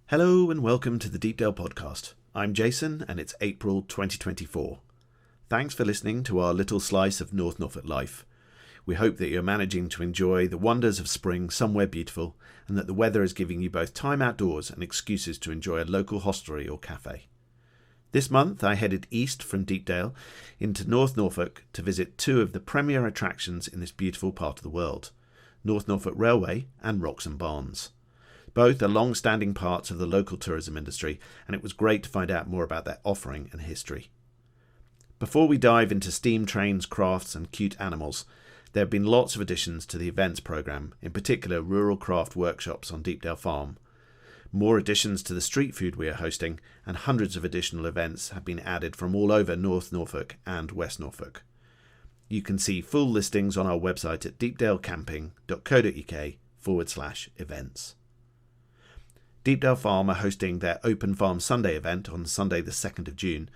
Hello and welcome to the Deepdale Podcast. I'm Jason and it's April 2024. Thanks for listening to our little slice of North Norfolk life. We hope that you're managing to enjoy the wonders of spring somewhere beautiful and that the weather is giving you both time outdoors and excuses to enjoy a local hostelry or café. This month I headed east from Deepdale into North Norfolk to visit two of the premier attractions in this beautiful part of the world, North Norfolk Railway and Wroxham Barns. Both are long-standing parts of the local tourism industry, and it was great to find out more about their offering and history. Before we dive into steam trains, crafts and cute animals, there have been lots of additions to the events programme, in particular rural craft workshops on Deepdale Farm. More additions to the street food we are hosting, and hundreds of additional events have been added from all over North Norfolk and West Norfolk. You can see full listings on our website at deepdalecamping.co.uk/events. Deepdale Farm are hosting their Open Farm Sunday event on Sunday the 2nd of June.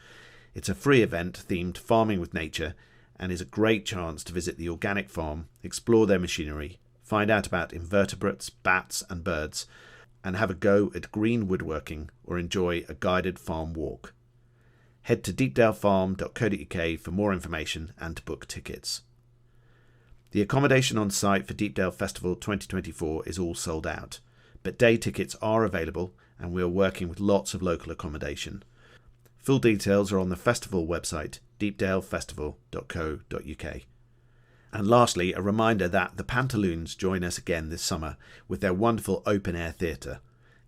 It's a free event themed farming with nature and is a great chance to visit the organic farm, explore their machinery, find out about invertebrates, bats and birds, and have a go at green woodworking or enjoy a guided farm walk. Head to deepdalefarm.co.uk for more information and to book tickets. The accommodation on site for Deepdale Festival 2024 is all sold out, but day tickets are available and we are working with lots of local accommodation. Full details are on the festival website, deepdalefestival.co.uk. And lastly, a reminder that the Pantaloons join us again this summer with their wonderful open-air theatre.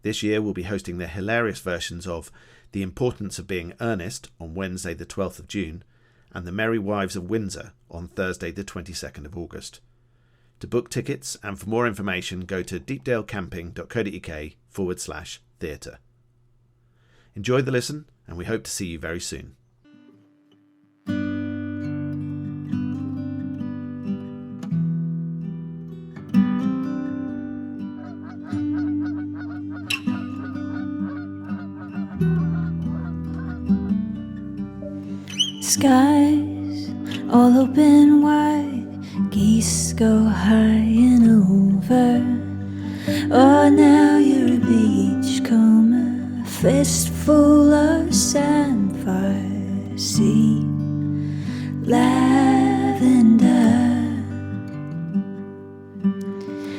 This year we'll be hosting their hilarious versions of The Importance of Being Earnest on Wednesday the 12th of June and The Merry Wives of Windsor on Thursday the 22nd of August. To book tickets and for more information, go to deepdalecamping.co.uk/theatre. Enjoy the listen, and we hope to see you very soon. Skies all open wide, geese go high and over. Oh, now you're a beachcomber, a fistful of samphire, sea, lavender,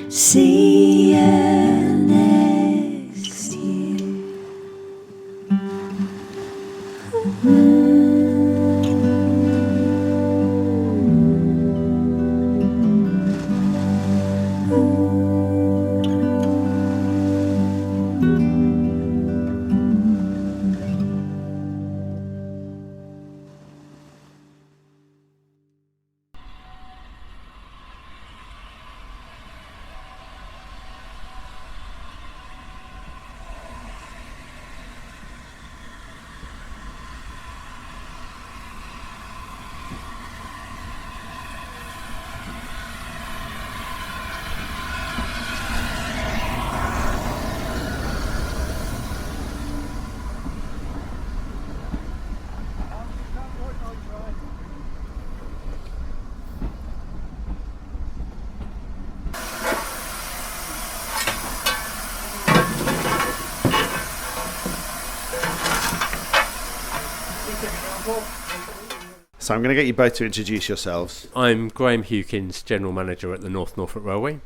see you next year. So I'm going to get you both to introduce yourselves. I'm Graham Hewkins, General Manager at the North Norfolk Railway.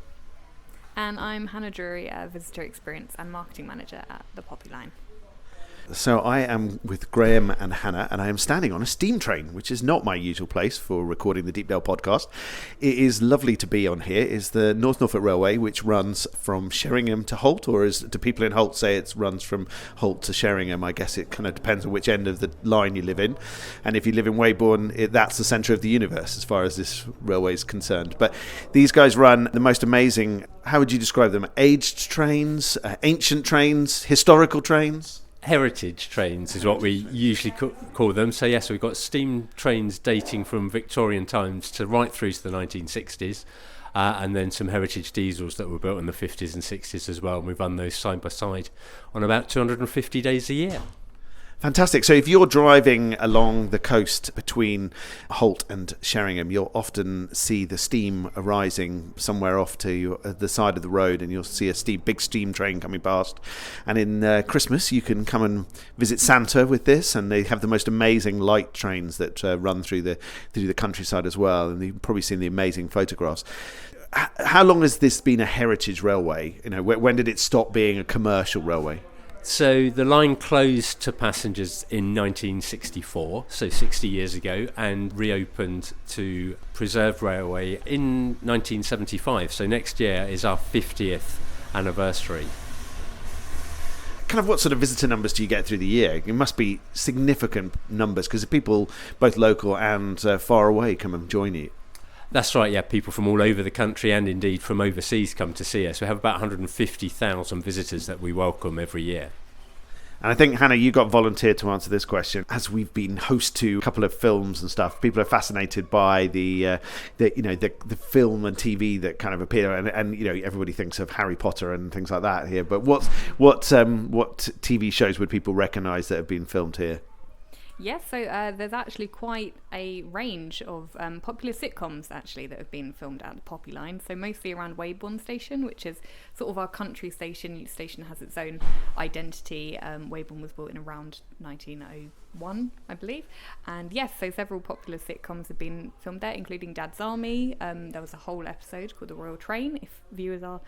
And I'm Hannah Drury, Visitor Experience and Marketing Manager at the Poppy Line. So I am with Graham and Hannah, and I am standing on a steam train, which is not my usual place for recording the Deepdale podcast. It is lovely to be on here. It's the North Norfolk Railway, which runs from Sheringham to Holt, or as do people in Holt say, it runs from Holt to Sheringham. I guess it kind of depends on which end of the line you live in. And if you live in Weybourne, that's the centre of the universe as far as this railway is concerned. But these guys run the most amazing, how would you describe them? Aged trains, ancient trains, historical trains? Heritage trains is what we usually call them. So yes, we've got steam trains dating from Victorian times to right through to the 1960s, and then some heritage diesels that were built in the 50s and 60s as well. And we run those side by side on about 250 days a year. Fantastic. So if you're driving along the coast between Holt and Sheringham, you'll often see the steam arising somewhere off to the side of the road, and you'll see a big steam train coming past. And in Christmas, you can come and visit Santa with this, and they have the most amazing light trains that run through the countryside as well. And you've probably seen the amazing photographs. How long has this been a heritage railway? When did it stop being a commercial railway? So the line closed to passengers in 1964, so 60 years ago, and reopened to Preserved Railway in 1975. So next year is our 50th anniversary. Kind of what sort of visitor numbers do you get through the year? It must be significant numbers because people both local and far away come and join you. That's right, yeah. People from all over the country and indeed from overseas come to see us. We have about 150,000 visitors that we welcome every year. And I think, Hannah, you got volunteered to answer this question. As we've been host to a couple of films and stuff, people are fascinated by the film and TV that kind of appear, and everybody thinks of Harry Potter and things like that here. But what TV shows would people recognise that have been filmed here? Yes, so there's actually quite a range of popular sitcoms actually that have been filmed at the Poppy Line. So mostly around Weybourne Station, which is sort of our country station. Each station has its own identity. Weybourne was built in around 1901, I believe. And yes, so several popular sitcoms have been filmed there, including Dad's Army. There was a whole episode called The Royal Train, if viewers are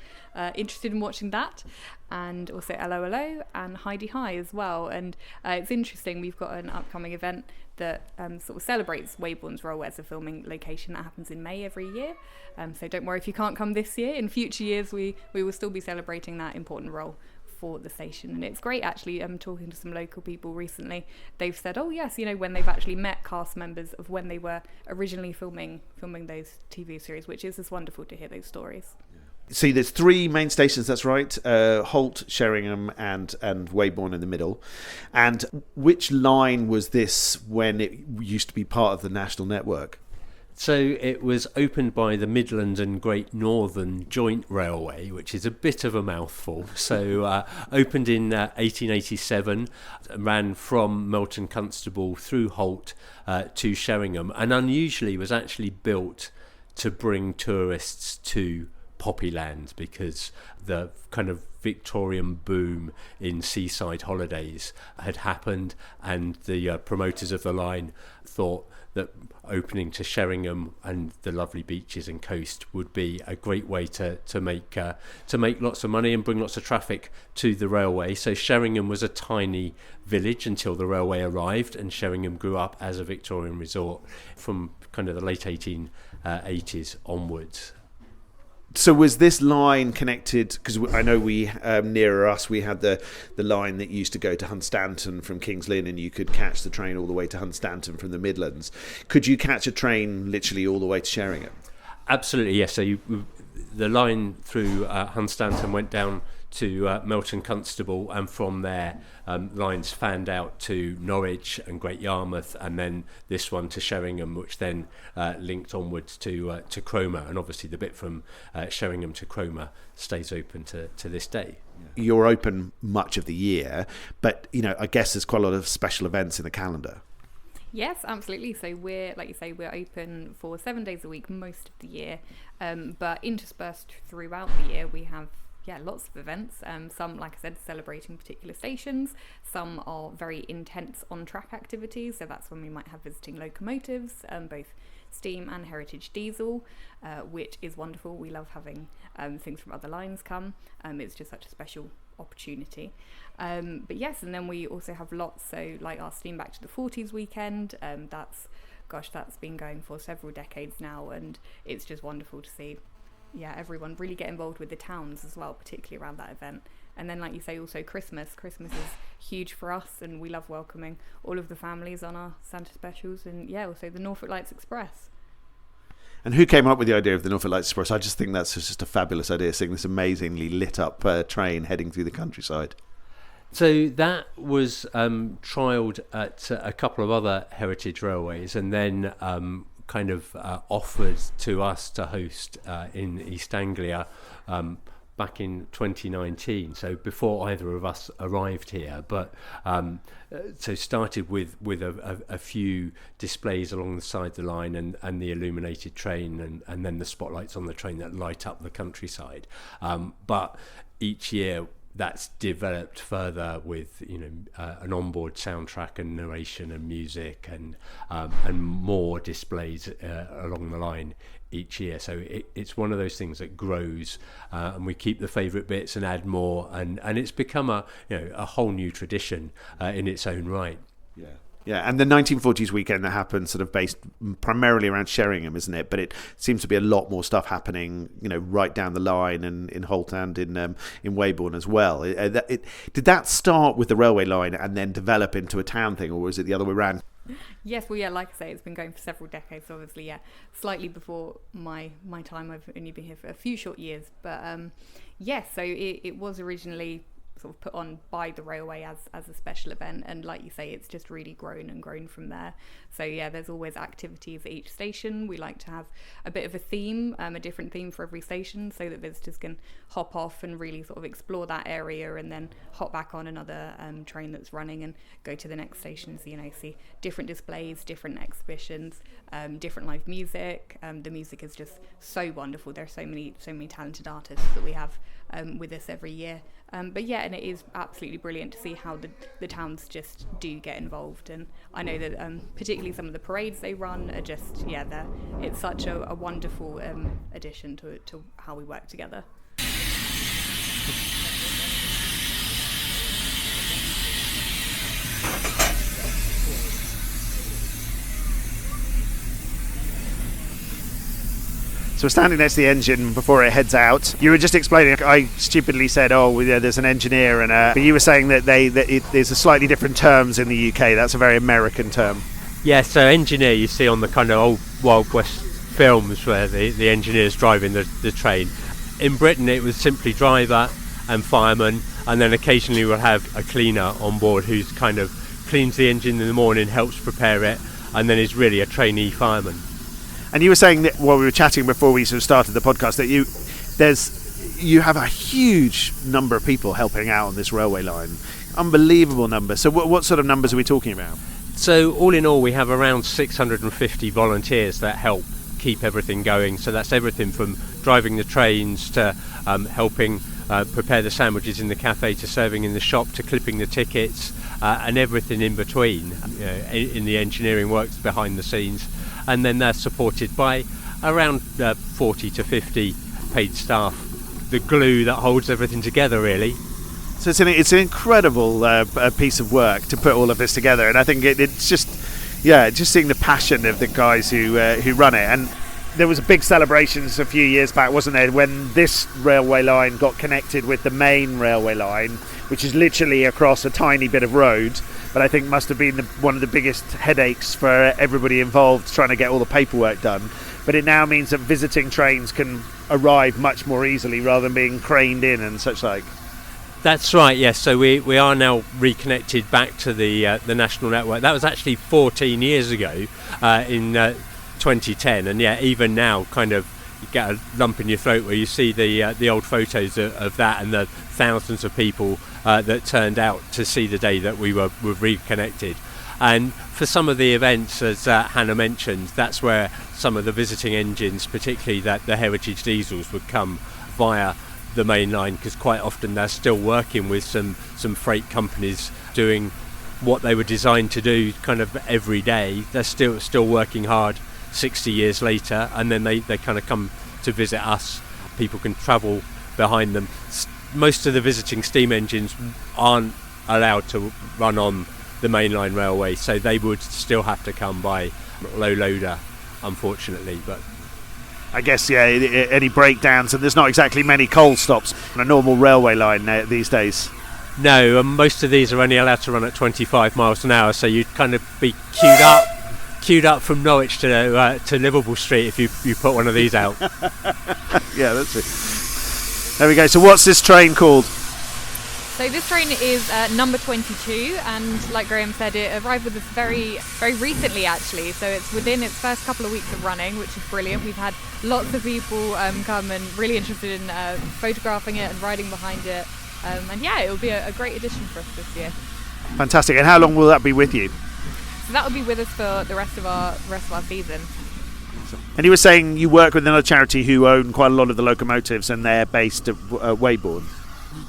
interested in watching that. And also LOLO and Heidi High as well. And it's interesting, we've got an upcoming event that sort of celebrates Weybourne's role as a filming location that happens in May every year. So don't worry if you can't come this year. In future years, we will still be celebrating that important role for the station. And it's great actually, talking to some local people recently, they've said, oh yes, when they've actually met cast members of when they were originally filming those TV series, which is just wonderful to hear those stories. See, there's three main stations, that's right, Holt, Sheringham and Weybourne in the middle. And which line was this when it used to be part of the national network? So it was opened by the Midland and Great Northern Joint Railway, which is a bit of a mouthful. So opened in 1887, ran from Melton Constable through Holt to Sheringham, and unusually was actually built to bring tourists to Poppyland, because the kind of Victorian boom in seaside holidays had happened, and the promoters of the line thought that opening to Sheringham and the lovely beaches and coast would be a great way to make lots of money and bring lots of traffic to the railway. So Sheringham was a tiny village until the railway arrived, and Sheringham grew up as a Victorian resort from kind of the late 1880s onwards. So was this line connected, because I know we nearer us we had the line that used to go to Hunstanton from King's Lynn, and you could catch the train all the way to Hunstanton from the Midlands. Could you catch a train literally all the way to Sheringham? Absolutely, yes. So the line through Hunstanton went down to Melton Constable, and from there lines fanned out to Norwich and Great Yarmouth, and then this one to Sheringham, which then linked onwards to Cromer, and obviously the bit from Sheringham to Cromer stays open to this day. You're open much of the year, but I guess there's quite a lot of special events in the calendar. Yes, absolutely. So we're, like you say, we're open for 7 days a week most of the year, but interspersed throughout the year we have lots of events. Some, like I said, celebrating particular stations. Some are very intense on-track activities. So that's when we might have visiting locomotives, both steam and heritage diesel, which is wonderful. We love having things from other lines come. It's just such a special opportunity. But yes, and then we also have lots. So like our Steam Back to the 40s weekend. That's been going for several decades now, and it's just wonderful to see everyone really get involved with the towns as well, particularly around that event. And then, like you say, also Christmas is huge for us, and we love welcoming all of the families on our Santa specials, and also the Norfolk Lights Express. And who came up with the idea of the Norfolk Lights Express? I just think that's just a fabulous idea, seeing this amazingly lit up train heading through the countryside. So that was trialled at a couple of other heritage railways, and then offered to us to host in East Anglia back in 2019, so before either of us arrived here. But so started with a few displays along the side of the line and the illuminated train and then the spotlights on the train that light up the countryside. But each year that's developed further with an onboard soundtrack and narration and music and more displays along the line each year. So it's one of those things that grows, and we keep the favourite bits and add more, and it's become a whole new tradition in its own right. Yeah, and the 1940s weekend that happened sort of based primarily around Sheringham, isn't it? But it seems to be a lot more stuff happening, right down the line and in Holt and in Weybourne as well. Did that start with the railway line and then develop into a town thing, or was it the other way around? Yes, well, yeah, like I say, it's been going for several decades, obviously, yeah. Slightly before my time, I've only been here for a few short years. But, so it was originally sort of put on by the railway as a special event, and like you say, it's just really grown from there. So yeah, there's always activities at each station. We like to have a bit of a theme, a different theme for every station, so that visitors can hop off and really sort of explore that area and then hop back on another train that's running and go to the next station. So see different displays, different exhibitions, different live music. The music is just so wonderful. There's so many talented artists that we have with us every year. But yeah, and it is absolutely brilliant to see how the towns just do get involved. And I know that particularly some of the parades they run are just, it's such a wonderful addition to how we work together. So we're standing next to the engine before it heads out. You were just explaining, I stupidly said, there's an engineer, but you were saying that there's a slightly different terms in the UK. That's a very American term. Yeah, so engineer you see on the kind of old Wild West films where the engineer's driving the train. In Britain it was simply driver and fireman, and then occasionally we'll have a cleaner on board who's kind of cleans the engine in the morning, helps prepare it, and then is really a trainee fireman. And you were saying that while we were chatting before we sort of started the podcast that you have a huge number of people helping out on this railway line. Unbelievable number. So what sort of numbers are we talking about? So all in all we have around 650 volunteers that help keep everything going. So that's everything from driving the trains to helping prepare the sandwiches in the café, to serving in the shop, to clipping the tickets, and everything in between in the engineering works behind the scenes. And then they're supported by around 40 to 50 paid staff, the glue that holds everything together, really. So it's an incredible piece of work to put all of this together, and I think it's just seeing the passion of the guys who run it. And there was a big celebrations a few years back, wasn't there, when this railway line got connected with the main railway line, which is literally across a tiny bit of road, but I think must have been one of the biggest headaches for everybody involved trying to get all the paperwork done. But it now means that visiting trains can arrive much more easily rather than being craned in and such like. That's right, yes. So we are now reconnected back to the national network. That was actually 14 years ago in 2010, and even now kind of you get a lump in your throat where you see the old photos of that and the thousands of people that turned out to see the day that we were reconnected. And for some of the events, as Hannah mentioned, that's where some of the visiting engines, particularly the heritage diesels, would come via the main line, because quite often they're still working with some freight companies doing what they were designed to do kind of every day. They're still working hard 60 years later, and then they kind of come to visit us. People can travel behind them. Most of the visiting steam engines aren't allowed to run on the mainline railway, so they would still have to come by low loader, unfortunately. But I guess, any breakdowns, and there's not exactly many coal stops on a normal railway line these days. No, and most of these are only allowed to run at 25 miles an hour, so you'd kind of be queued up from Norwich to Liverpool Street if you put one of these out. Yeah, that's it. There we go. So what's this train called? So So this train is number 22, and like Graham said, it arrived with us very, very recently actually. So it's within its first couple of weeks of running, which is brilliant. We've had lots of people come and really interested in photographing it and riding behind it. And yeah, it will be a great addition for us this year. Fantastic. And how long will that be with you? So that will be with us for the rest of our season. And you were saying you work with another charity who own quite a lot of the locomotives, and they're based at Weybourne.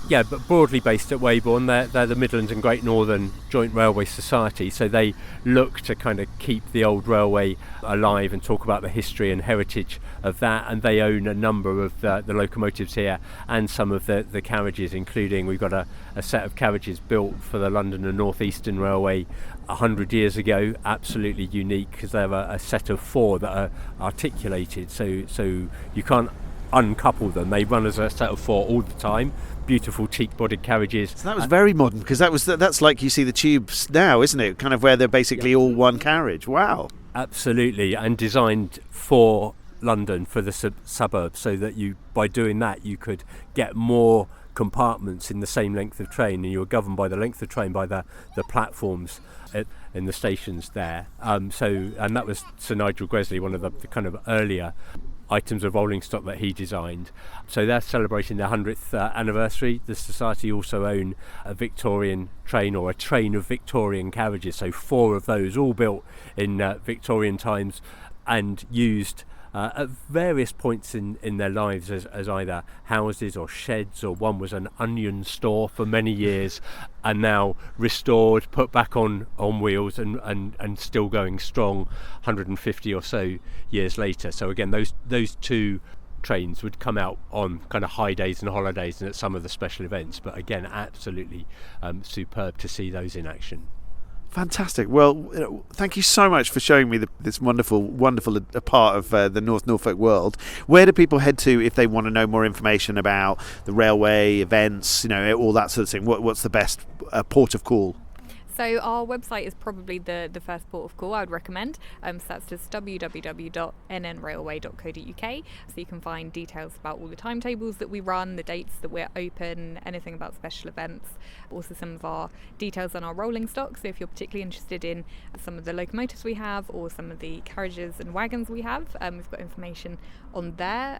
Yeah, but broadly based at Weybourne. They're the Midlands and Great Northern Joint Railway Society, so they look to kind of keep the old railway alive and talk about the history and heritage of that, and they own a number of the locomotives here and some of the carriages, including we've got a set of carriages built for the London and North Eastern Railway 100 years ago, absolutely unique because they're a set of 4 that are articulated, so you can't uncouple them. They run as a set of 4 all the time. Beautiful teak-bodied carriages. So that was very modern, because that's like you see the tubes now, isn't it? Kind of where they're basically all one carriage. Wow. Absolutely, and designed for London, for the suburbs, so that by doing that you could get more compartments in the same length of train, and you were governed by the length of train by the platforms in the stations there. And that was Sir Nigel Gresley, one of the kind of earlier items of rolling stock that he designed. So they're celebrating their 100th anniversary. The society also own a Victorian train, or a train of Victorian carriages, so 4 of those, all built in Victorian times and used at various points in their lives as either houses or sheds, or one was an onion store for many years and now restored, put back on wheels and still going strong 150 or so years later. So again, those 2 trains would come out on kind of high days and holidays and at some of the special events, but again, absolutely superb to see those in action. Fantastic. Well, thank you so much for showing me this wonderful part of the North Norfolk world. Where do people head to if they want to know more information about the railway, events, all that sort of thing? What's the best port of call? So our website is probably the first port of call I would recommend. So that's just www.nnrailway.co.uk. So you can find details about all the timetables that we run, the dates that we're open, anything about special events. Also some of our details on our rolling stock. So if you're particularly interested in some of the locomotives we have or some of the carriages and wagons we have, we've got information on there.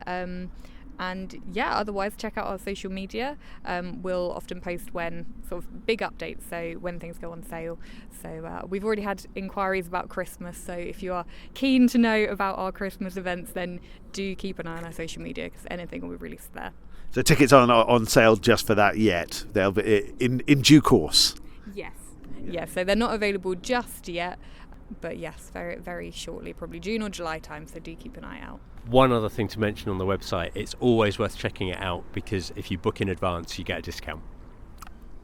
And yeah, otherwise check out our social media. We'll often post when sort of big updates, so when things go on sale. So we've already had inquiries about Christmas, so if you are keen to know about our Christmas events, then do keep an eye on our social media, because anything will be released there. So tickets aren't on sale just for that yet. They'll be in due course. Yes. Yeah, so they're not available just yet, but yes, very, very shortly, probably June or July time, so do keep an eye out. One other thing to mention on the website, it's always worth checking it out, because if you book in advance, you get a discount.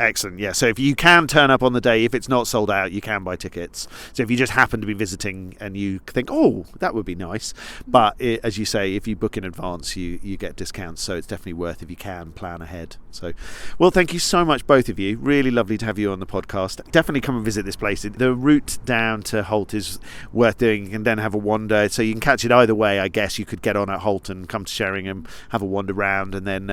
Excellent. Yeah, so if you can turn up on the day, if it's not sold out, you can buy tickets. So if you just happen to be visiting and you think, oh, that would be nice, but as you say, if you book in advance, you get discounts. So it's definitely worth, if you can, plan ahead. So, well, thank you so much, both of you. Really lovely to have you on the podcast. Definitely come and visit this place. The route down to Holt is worth doing. You can then have a wander. So you can catch it either way, I guess. You could get on at Holt and come to Sheringham, have a wander round, and then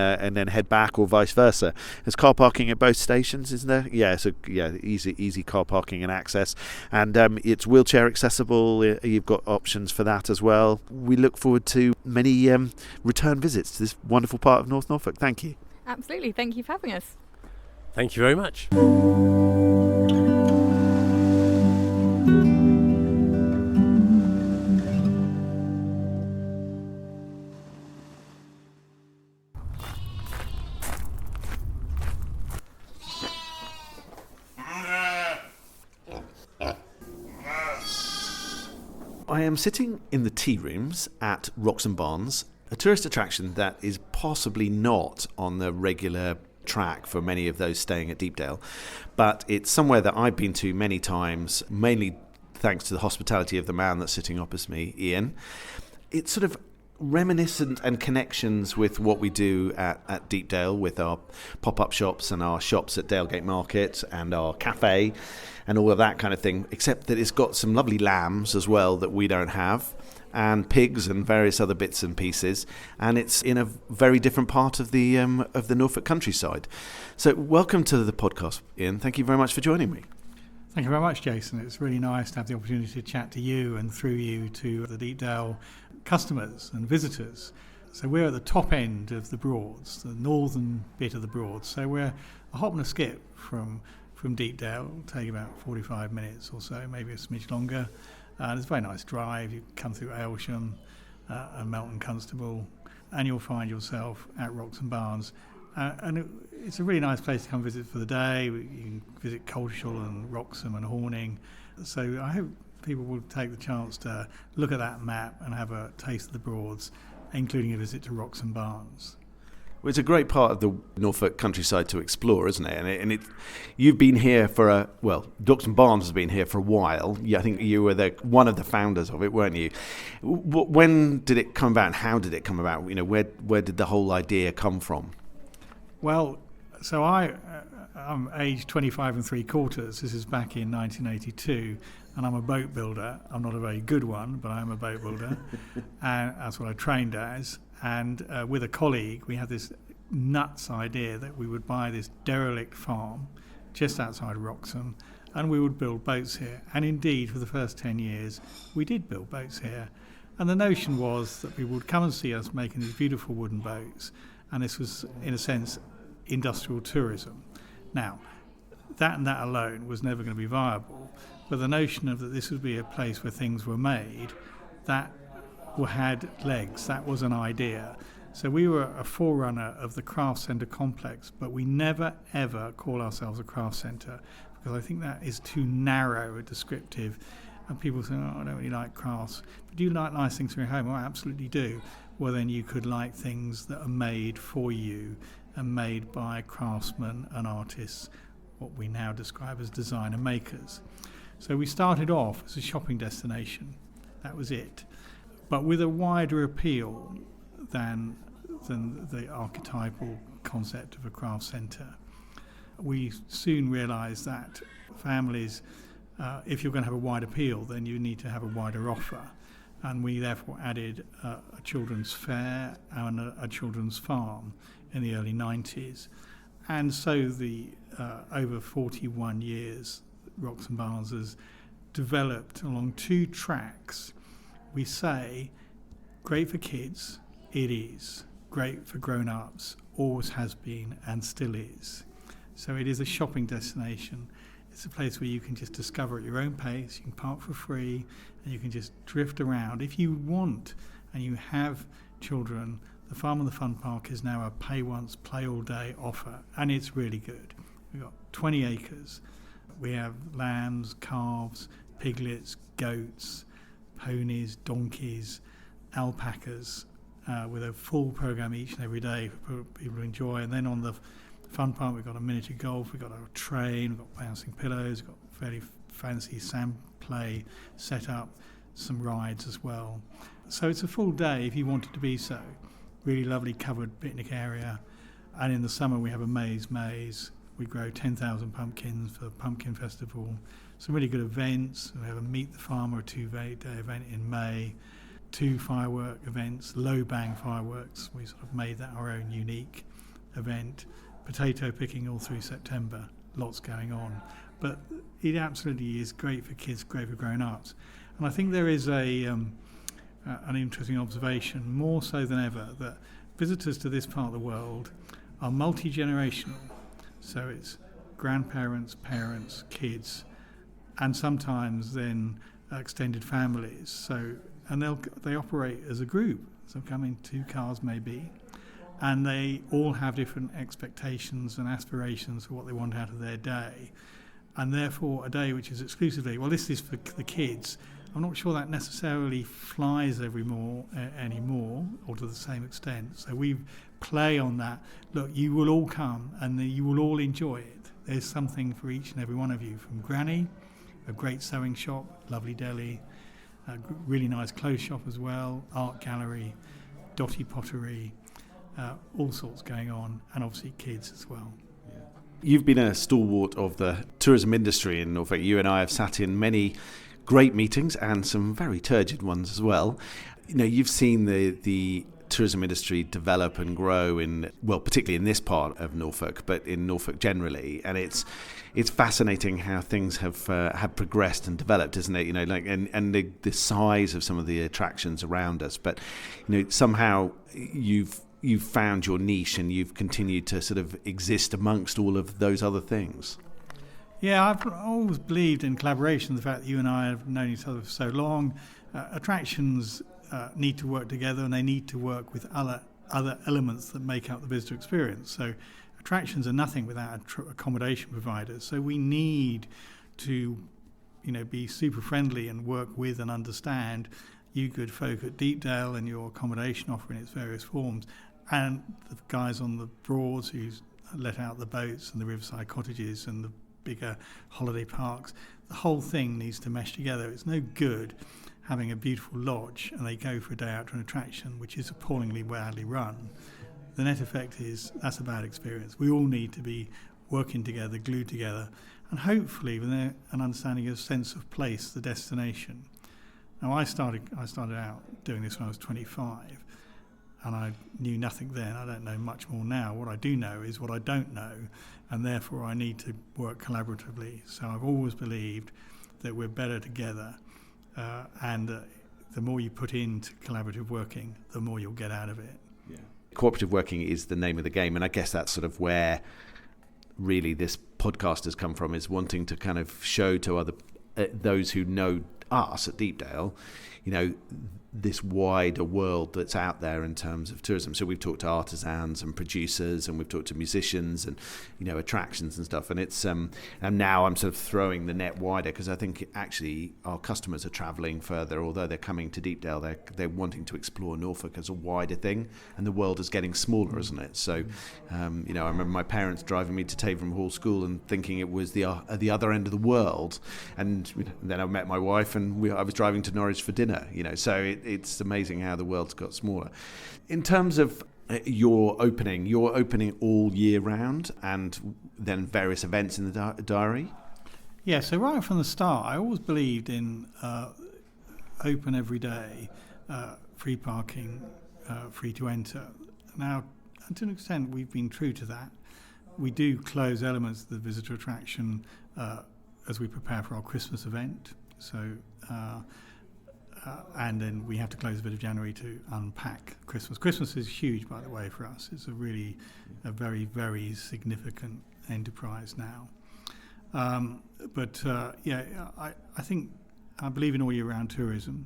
head back, or vice versa. There's car parking at both stations, isn't there? Yeah, so yeah, easy car parking and access, and it's wheelchair accessible. You've got options for that as well. We look forward to many return visits to this wonderful part of North Norfolk. Thank you. Absolutely, thank you for having us. Thank you very much. I am sitting in the tea rooms at Wroxham Barns, a tourist attraction that is possibly not on the regular track for many of those staying at Deepdale, but it's somewhere that I've been to many times, mainly thanks to the hospitality of the man that's sitting opposite me, Ian. It's sort of reminiscent and connections with what we do at Deepdale, with our pop-up shops and our shops at Dalegate Market and our café and all of that kind of thing, except that it's got some lovely lambs as well that we don't have. and pigs and various other bits and pieces, and it's in a very different part of the Norfolk countryside. So welcome to the podcast, Ian. Thank you very much for joining me. Thank you very much, Jason. It's really nice to have the opportunity to chat to you and through you to the Deepdale customers and visitors. So we're at the top end of the Broads, the northern bit of the Broads. So we're a hop and a skip from Deepdale. It'll take about 45 minutes or so, maybe a smidge longer. It's a very nice drive. You come through Aylsham and Melton Constable, and you'll find yourself at Wroxham Barns. It's a really nice place to come visit for the day. You can visit Coltishall and Wroxham and Horning. So I hope people will take the chance to look at that map and have a taste of the Broads, including a visit to Wroxham Barns. Well, it's a great part of the Norfolk countryside to explore, isn't it? And you've been here for Wroxham Barns has been here for a while. Yeah, I think you were one of the founders of it, weren't you? When did it come about and how did it come about? You know, where did the whole idea come from? Well, so I'm aged 25 and 3/4. This is back in 1982, and I'm a boat builder. I'm not a very good one, but I'm a boat builder, and that's what I trained as. And with a colleague, we had this nuts idea that we would buy this derelict farm just outside Wroxham, and we would build boats here. And indeed, for the first 10 years, we did build boats here. And the notion was that people would come and see us making these beautiful wooden boats, and this was, in a sense, industrial tourism. Now, that and that alone was never going to be viable, but the notion of that this would be a place where things were made, that had legs. That was an idea. So we were a forerunner of the craft centre complex, but we never ever call ourselves a craft centre because I think that is too narrow a descriptive. And people say, "Oh, I don't really like crafts." But do you like nice things for your home? Oh, I absolutely do. Well, then you could like things that are made for you and made by craftsmen and artists, what we now describe as designer makers. So we started off as a shopping destination. That was it. But with a wider appeal than the archetypal concept of a craft centre. We soon realised that families, if you're going to have a wide appeal, then you need to have a wider offer. And we therefore added a children's fair and a children's farm in the early 90s. And so the over 41 years, Wroxham Barns has developed along two tracks. We say, great for kids, it is. Great for grown-ups, always has been and still is. So it is a shopping destination. It's a place where you can just discover at your own pace, you can park for free, and you can just drift around. If you want and you have children, the Farm and the Fun Park is now a pay once, play all day offer, and it's really good. We've got 20 acres. We have lambs, calves, piglets, goats, ponies, donkeys, alpacas, with a full programme each and every day for people to enjoy. And then on the fun part, we've got a miniature golf, we've got a train, we've got bouncing pillows, we've got fairly fancy sand play set up, some rides as well. So it's a full day if you want it to be so. Really lovely covered picnic area. And in the summer we have a maze. We grow 10,000 pumpkins for the Pumpkin Festival. Some really good events. We have a Meet the Farmer, a 2-day event in May, 2 firework events, low bang fireworks. We sort of made that our own unique event. Potato picking all through September. Lots going on. But it absolutely is great for kids, great for grown-ups. And I think there is an interesting observation, more so than ever, that visitors to this part of the world are multi-generational. So it's grandparents, parents, kids, and sometimes then extended families. So, and they operate as a group. So come in 2 cars maybe, and they all have different expectations and aspirations for what they want out of their day. And therefore a day which is exclusively, well, this is for the kids, I'm not sure that necessarily flies anymore or to the same extent. So we play on that. Look, you will all come and you will all enjoy it. There's something for each and every one of you, from Granny, a great sewing shop, lovely deli, a really nice clothes shop as well, art gallery, dotty pottery, all sorts going on, and obviously kids as well. You've been a stalwart of the tourism industry in Norfolk. You and I have sat in many great meetings and some very turgid ones as well. You've seen the tourism industry develop and grow particularly in this part of Norfolk, but in Norfolk generally, and it's fascinating how things have progressed and developed, isn't it? And the size of some of the attractions around us, but somehow you've found your niche and you've continued to sort of exist amongst all of those other things. Yeah, I've always believed in collaboration. The fact that you and I have known each other for so long, attractions need to work together, and they need to work with other elements that make up the visitor experience. So attractions are nothing without accommodation providers. So we need to, be super friendly and work with and understand you good folk at Deepdale and your accommodation offer in its various forms, and the guys on the Broads who let out the boats and the riverside cottages and the bigger holiday parks. The whole thing needs to mesh together. It's no good having a beautiful lodge and they go for a day out to an attraction which is appallingly badly run. The net effect is that's a bad experience. We all need to be working together, glued together, and hopefully with an understanding of sense of place, the destination. Now I started out doing this when I was 25, and I knew nothing then. I don't know much more now. What I do know is what I don't know, and therefore I need to work collaboratively. So I've always believed that we're better together, and the more you put into collaborative working, the more you'll get out of it. Yeah. Cooperative working is the name of the game, and I guess that's sort of where really this podcast has come from, is wanting to kind of show to other those who know us at Deepdale, this wider world that's out there in terms of tourism. So we've talked to artisans and producers, and we've talked to musicians and attractions and stuff, and it's and now I'm sort of throwing the net wider, because I think actually our customers are travelling further. Although they're coming to Deepdale, they're wanting to explore Norfolk as a wider thing, and the world is getting smaller, isn't it? So I remember my parents driving me to Tavenham Hall School and thinking it was the other end of the world, and then I met my wife and I was driving to Norwich for dinner. So it's amazing how the world's got smaller. In terms of you're opening all year round, and then various events in the diary? Yeah, so right from the start, I always believed in open every day, free parking, free to enter. Now, to an extent, we've been true to that. We do close elements of the visitor attraction as we prepare for our Christmas event. So, and then we have to close a bit of January to unpack Christmas. Christmas is huge, by the way, for us. It's a very, very significant enterprise now. I think I believe in all year round tourism.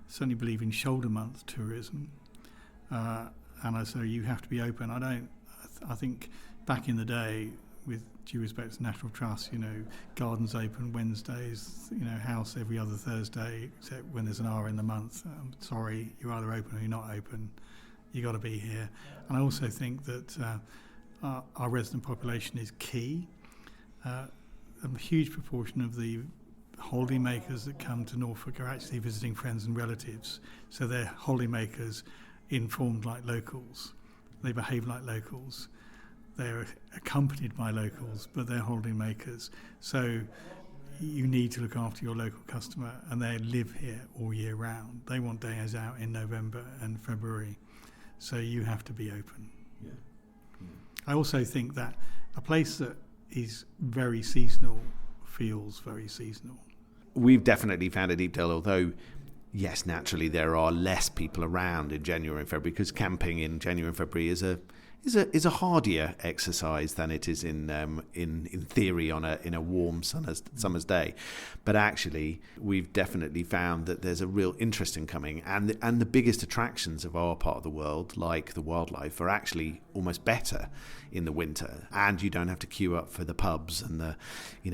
Certainly believe in shoulder month tourism. So you have to be open. I think back in the day, with due respect to National Trust, gardens open Wednesdays, house every other Thursday, except when there's an hour in the month. Sorry, you're either open or you're not open. You got to be here. And I also think that our resident population is key. A huge proportion of the holiday makers that come to Norfolk are actually visiting friends and relatives. So they're holiday makers informed like locals. They behave like locals. They're accompanied by locals, but they're holiday makers. So you need to look after your local customer, and they live here all year round. They want days out in November and February. So you have to be open. Yeah. I also think that a place that is very seasonal feels very seasonal. We've definitely found at Deepdale, although yes, naturally there are less people around in January and February, because camping in January and February is a hardier exercise than it is in theory in a warm summer's day. But actually, we've definitely found that there's a real interest in coming, and the biggest attractions of our part of the world, like the wildlife, are actually almost better in the winter, and you don't have to queue up for the pubs and the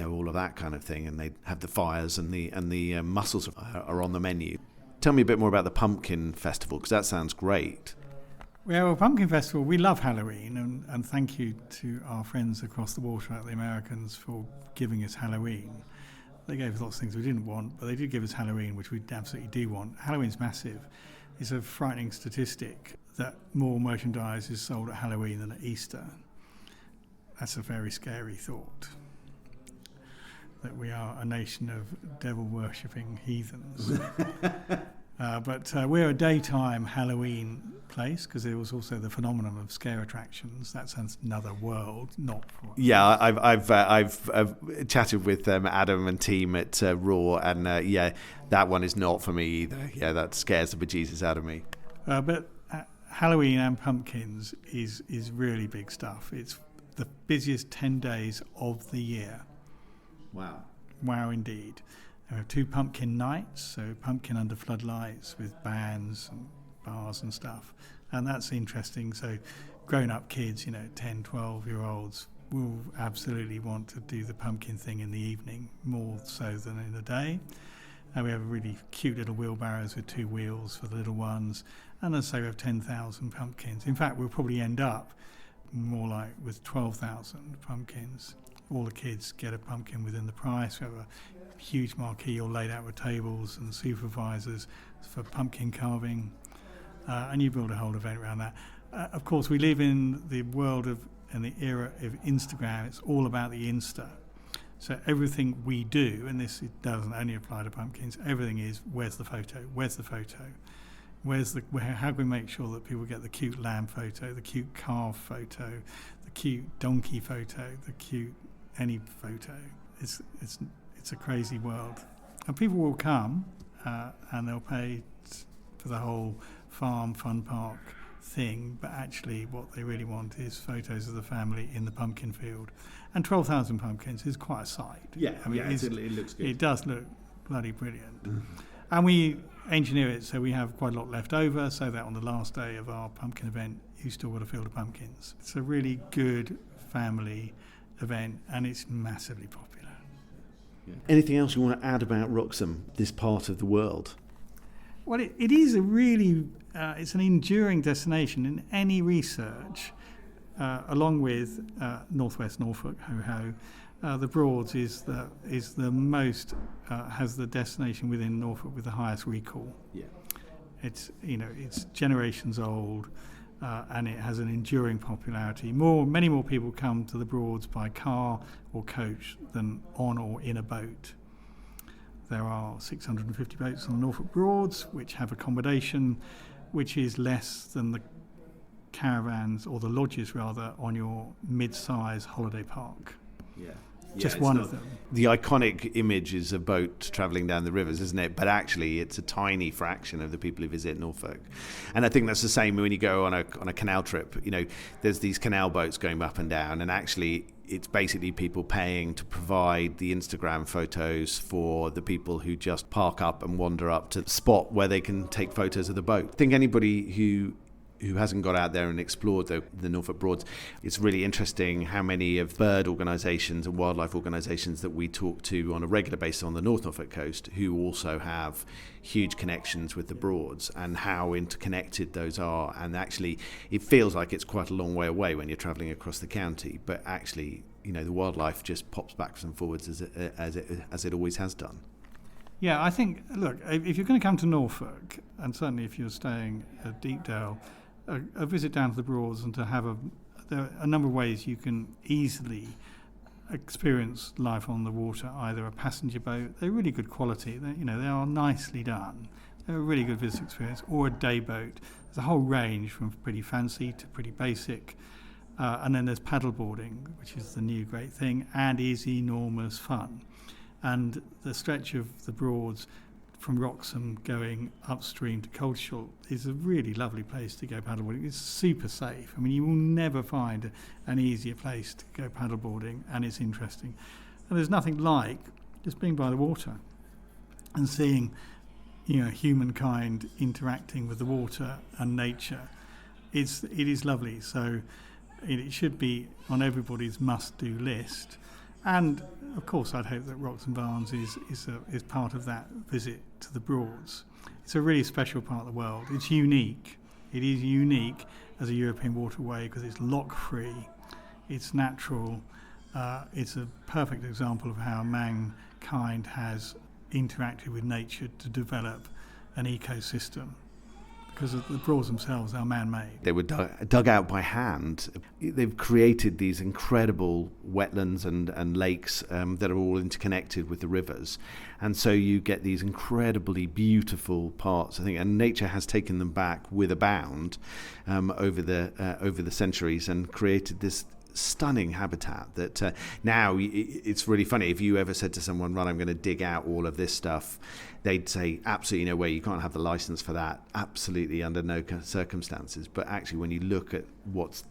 all of that kind of thing, and they have the fires and the mussels are on the menu. Tell me a bit more about the Pumpkin Festival, because that sounds great. Well, Pumpkin Festival, we love Halloween, and thank you to our friends across the water at the Americans for giving us Halloween. They gave us lots of things we didn't want, but they did give us Halloween, which we absolutely do want. Halloween's massive. It's a frightening statistic that more merchandise is sold at Halloween than at Easter. That's a very scary thought. that we are a nation of devil-worshipping heathens. But we're a daytime Halloween place because there was also the phenomenon of scare attractions. That's another world, not for us. Yeah, I've chatted with Adam and team at Raw, and that one is not for me either. Yeah, that scares the bejesus out of me. But Halloween and pumpkins is really big stuff. It's the busiest 10 days of the year. Wow, indeed. We have 2 pumpkin nights, so pumpkin under floodlights with bands and bars and stuff. And that's interesting. So grown-up kids, 10, 12-year-olds will absolutely want to do the pumpkin thing in the evening, more so than in the day. We have really cute little wheelbarrows with 2 wheels for the little ones. And as I say, we have 10,000 pumpkins. In fact, we'll probably end up more like with 12,000 pumpkins. All the kids get a pumpkin within the price. We have a huge marquee all laid out with tables and supervisors for pumpkin carving, and you build a whole event around that. Of course, we live in the world in the era of Instagram. It's all about the Insta. So everything we do, and it doesn't only apply to pumpkins, everything is, where's the photo? Where's the photo? How can we make sure that people get the cute lamb photo, the cute calf photo, the cute donkey photo, the cute any photo? It's a crazy world, and people will come and they'll pay for the whole farm fun park thing, but actually what they really want is photos of the family in the pumpkin field. And 12,000 pumpkins is quite a sight. Yeah, it looks good. It does look bloody brilliant. And we engineer it so we have quite a lot left over, so that on the last day of our pumpkin event you still got a field of pumpkins. It's a really good family event, and it's massively popular. Yeah. Anything else you want to add about Wroxham, this part of the world? Well, it is a really, it's an enduring destination in any research, along with Northwest Norfolk, the Broads is the most, has the destination within Norfolk with the highest recall. Yeah. It's generations old, and it has an enduring popularity. Many more people come to the Broads by car or coach than on or in a boat. There are 650 boats on the Norfolk Broads, which have accommodation, which is less than the caravans, or the lodges rather, on your mid-size holiday park. Yeah. Just one of them. The iconic image is a boat travelling down the rivers, isn't it? But actually, it's a tiny fraction of the people who visit Norfolk. And I think that's the same when you go on a canal trip. There's these canal boats going up and down, and actually, it's basically people paying to provide the Instagram photos for the people who just park up and wander up to the spot where they can take photos of the boat. I think anybody who hasn't got out there and explored the Norfolk Broads, it's really interesting how many of bird organisations and wildlife organisations that we talk to on a regular basis on the North Norfolk coast who also have huge connections with the Broads, and how interconnected those are. And actually, it feels like it's quite a long way away when you're travelling across the county, but actually, the wildlife just pops backwards and forwards as it always has done. Yeah, I think, look, if you're going to come to Norfolk, and certainly if you're staying at Deepdale, a visit down to the Broads, and to have there are a number of ways you can easily experience life on the water. Either a passenger boat, they're really good quality, they are nicely done, they're a really good visit experience, or a day boat. There's a whole range from pretty fancy to pretty basic, and then there's paddleboarding, which is the new great thing and is enormous fun. And the stretch of the Broads from Wroxham going upstream to Colchester is a really lovely place to go paddleboarding. It's super safe. I mean, you will never find an easier place to go paddleboarding, and it's interesting. And there's nothing like just being by the water and seeing, humankind interacting with the water and nature. It is lovely. So it should be on everybody's must-do list. And of course, I'd hope that Wroxham Barns is part of that visit to the Broads. It's a really special part of the world. It's unique. It is unique as a European waterway because it's lock-free, it's natural. It's a perfect example of how mankind has interacted with nature to develop an ecosystem. because the Broads themselves are man-made. They were dug out by hand. They've created these incredible wetlands and lakes that are all interconnected with the rivers. And so you get these incredibly beautiful parts, I think, and nature has taken them back with a bound over the centuries and created this stunning habitat that now it's really funny. If you ever said to someone, right, I'm going to dig out all of this stuff, they'd say absolutely no way, you can't have the license for that, absolutely under no circumstances. But actually when you look at what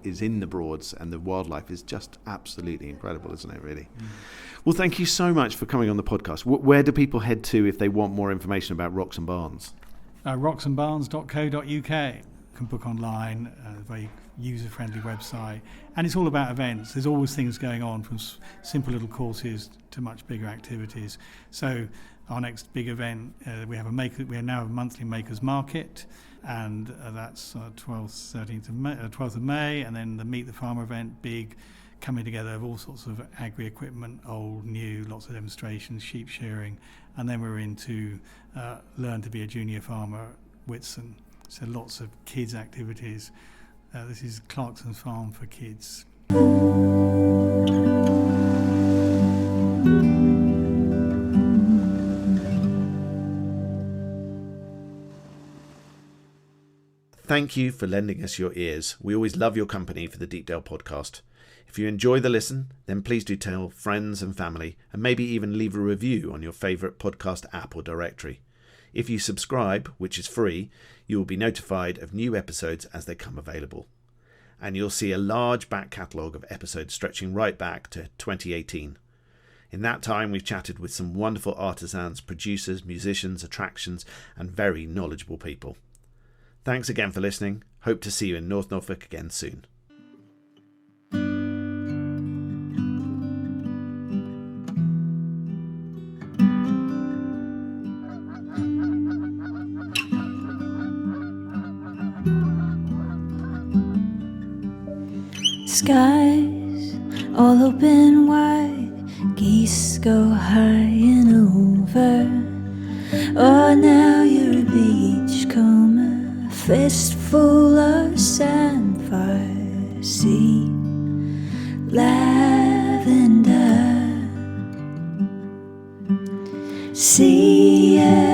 is in the Broads, and the wildlife is just absolutely incredible, isn't it, really? Well, thank you so much for coming on the podcast. Where do people head to if they want more information about Wroxham Barns? Wroxhambarns.co.uk. You can book online, very user-friendly website, and it's all about events. There's always things going on, from simple little courses to much bigger activities. So our next big event, we are now a monthly makers market, and that's 12th of May, and then the Meet the Farmer event, big coming together of all sorts of agri equipment, old, new, lots of demonstrations, sheep shearing, and then we're into Learn to be a Junior Farmer at Whitsun. So lots of kids activities. This is Clarkson's Farm for Kids. Thank you for lending us your ears. We always love your company for the Deepdale Podcast. If you enjoy the listen, then please do tell friends and family, and maybe even leave a review on your favourite podcast app or directory. If you subscribe, which is free, you will be notified of new episodes as they come available. And you'll see a large back catalogue of episodes stretching right back to 2018. In that time, we've chatted with some wonderful artisans, producers, musicians, attractions, and very knowledgeable people. Thanks again for listening. Hope to see you in North Norfolk again soon. Skies all open wide, geese go high and over. Oh, now you're a beachcomber, fistful of samphire, sea, lavender, sea.